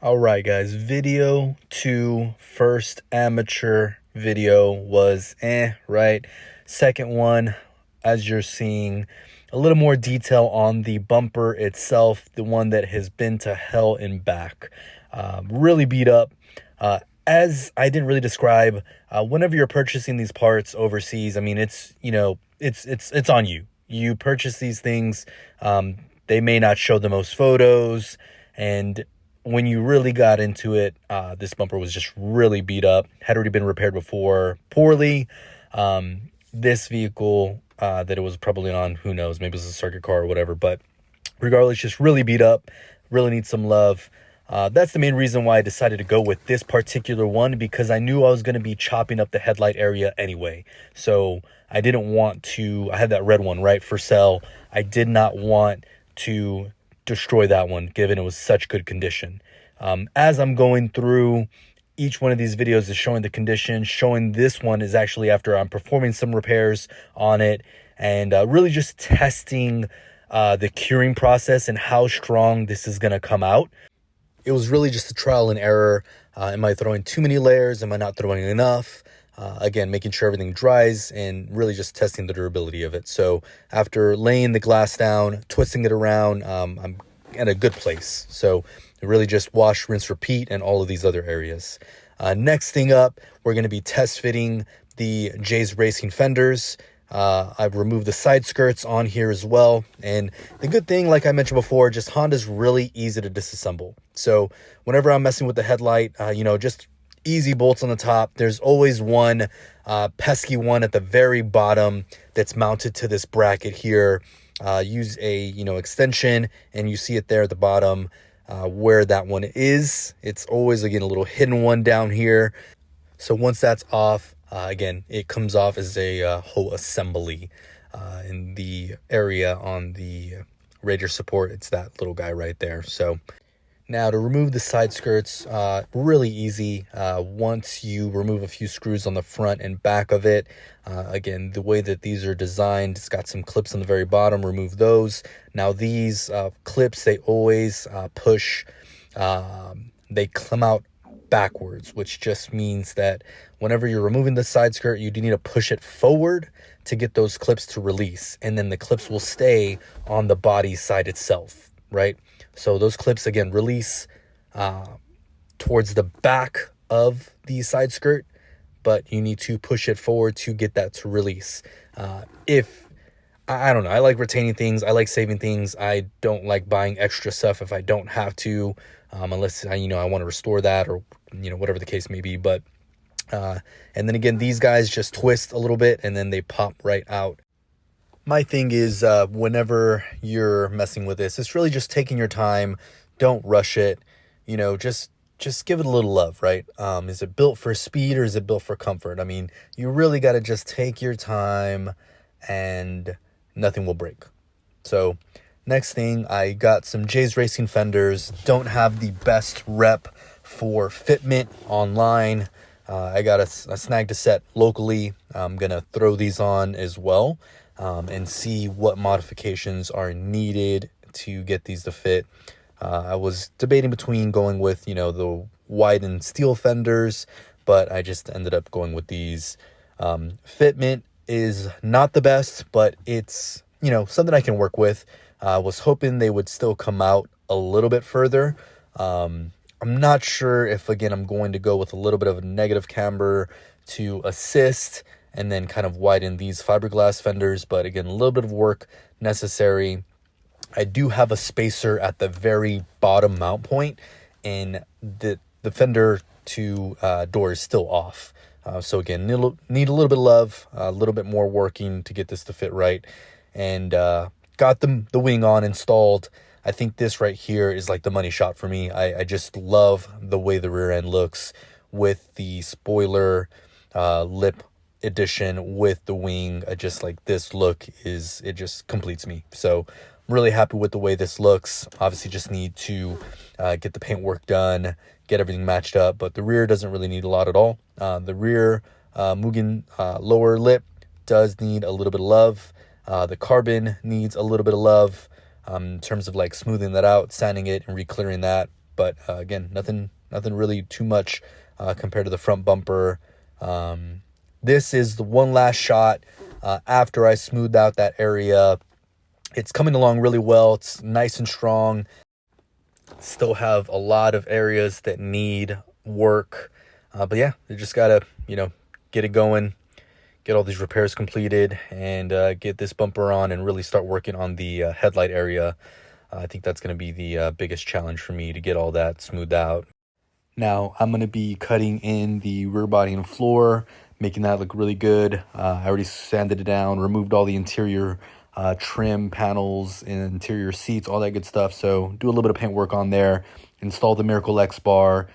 All right, guys, video 2, first amateur video was right? Second one, as you're seeing, a little more detail on the bumper itself, the one that has been to hell and back. Really beat up. As I didn't really describe, whenever you're purchasing these parts overseas, I mean, it's on you. You purchase these things, they may not show the most photos, and when you really got into it, this bumper was just really beat up. Had already been repaired before, poorly. This vehicle that it was probably on, who knows, maybe it was a circuit car or whatever, but regardless, just really beat up, really needs some love. That's the main reason why I decided to go with this particular one, because I knew I was going to be chopping up the headlight area anyway. So I didn't want to, I had that red one, right, for sale. I did not want to destroy that one, given it was such good condition. As I'm going through, each one of these videos is showing the condition. Showing this one is actually after I'm performing some repairs on it, and really just testing the curing process and how strong this is going to come out. It was really just a trial and error. Am I throwing too many layers? Am I not throwing enough? Again, making sure everything dries and really just testing the durability of it. So after laying the glass down, twisting it around, I'm in a good place. So really just wash, rinse, repeat, and all of these other areas. Next thing up, we're going to be test fitting the J's Racing fenders. I've removed the side skirts on here as well. And the good thing, like I mentioned before, just Honda's really easy to disassemble. So whenever I'm messing with the headlight, just easy bolts on the top. There's always one pesky one at the very bottom that's mounted to this bracket here. Use a extension, and you see it there at the bottom where that one is. It's always, again, a little hidden one down here. So once that's off, again, it comes off as a whole assembly in the area on the radiator support. It's that little guy right there. So now to remove the side skirts, really easy. Once you remove a few screws on the front and back of it, again, the way that these are designed, it's got some clips on the very bottom. Remove those. Now these clips, they always push, they come out backwards, which just means that whenever you're removing the side skirt, you do need to push it forward to get those clips to release, and then the clips will stay on the body side itself, right? So those clips, again, release towards the back of the side skirt, but you need to push it forward to get that to release. I don't know, I like retaining things, I like saving things. I don't like buying extra stuff if I don't have to, unless I want to restore that, or whatever the case may be. But and then again, these guys just twist a little bit and then they pop right out. My thing is, whenever you're messing with this, it's really just taking your time. Don't rush it. Just give it a little love, right? Is it built for speed, or is it built for comfort? I mean, you really got to just take your time, and nothing will break. So next thing, I got some J's Racing fenders. Don't have the best rep for fitment online. I got a snagged a set locally. I'm going to throw these on as well. And see what modifications are needed to get these to fit. I was debating between going with, the widened steel fenders, but I just ended up going with these. Fitment is not the best, but it's, something I can work with. I was hoping they would still come out a little bit further. I'm not sure if, again, I'm going to go with a little bit of a negative camber to assist, and then kind of widen these fiberglass fenders. But again, a little bit of work necessary. I do have a spacer at the very bottom mount point, and the fender to door is still off. So again, need a little bit of love, a little bit more working to get this to fit right. And got the wing on installed. I think this right here is like the money shot for me. I just love the way the rear end looks with the spoiler lip edition with the wing. I just like this look, it just completes me. So I'm really happy with the way this looks. Obviously just need to get the paint work done, get everything matched up, but the rear doesn't really need a lot at all. The rear mugen lower lip does need a little bit of love. The carbon needs a little bit of love. in terms of like smoothing that out, sanding it, and re-clearing that. But again, nothing really too much compared to the front bumper. This is the one last shot after I smoothed out that area. It's coming along really well. It's nice and strong. Still have a lot of areas that need work. But yeah, they just gotta, get it going, get all these repairs completed, and get this bumper on and really start working on the headlight area. I think that's going to be the biggest challenge for me, to get all that smoothed out. Now, I'm going to be cutting in the rear body and floor, making that look really good. I already sanded it down, removed all the interior trim panels and interior seats, all that good stuff. So do a little bit of paint work on there, install the Miracle X bar,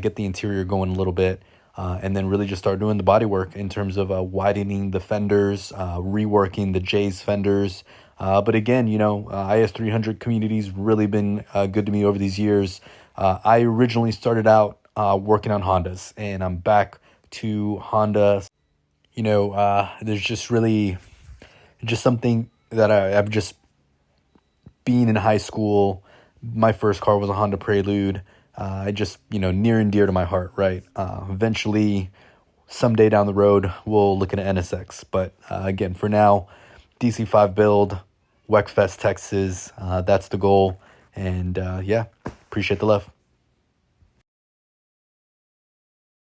get the interior going a little bit, and then really just start doing the body work in terms of widening the fenders, reworking the J's fenders. But again, IS300 community's really been good to me over these years. I originally started out working on Hondas, and I'm back to Honda. There's just really just something that I've just been in high school. My first car was a Honda Prelude. I just, near and dear to my heart, right? Eventually, someday down the road, we'll look at an NSX. But again, for now, DC5 build, Weckfest, Texas. That's the goal. And yeah, appreciate the love.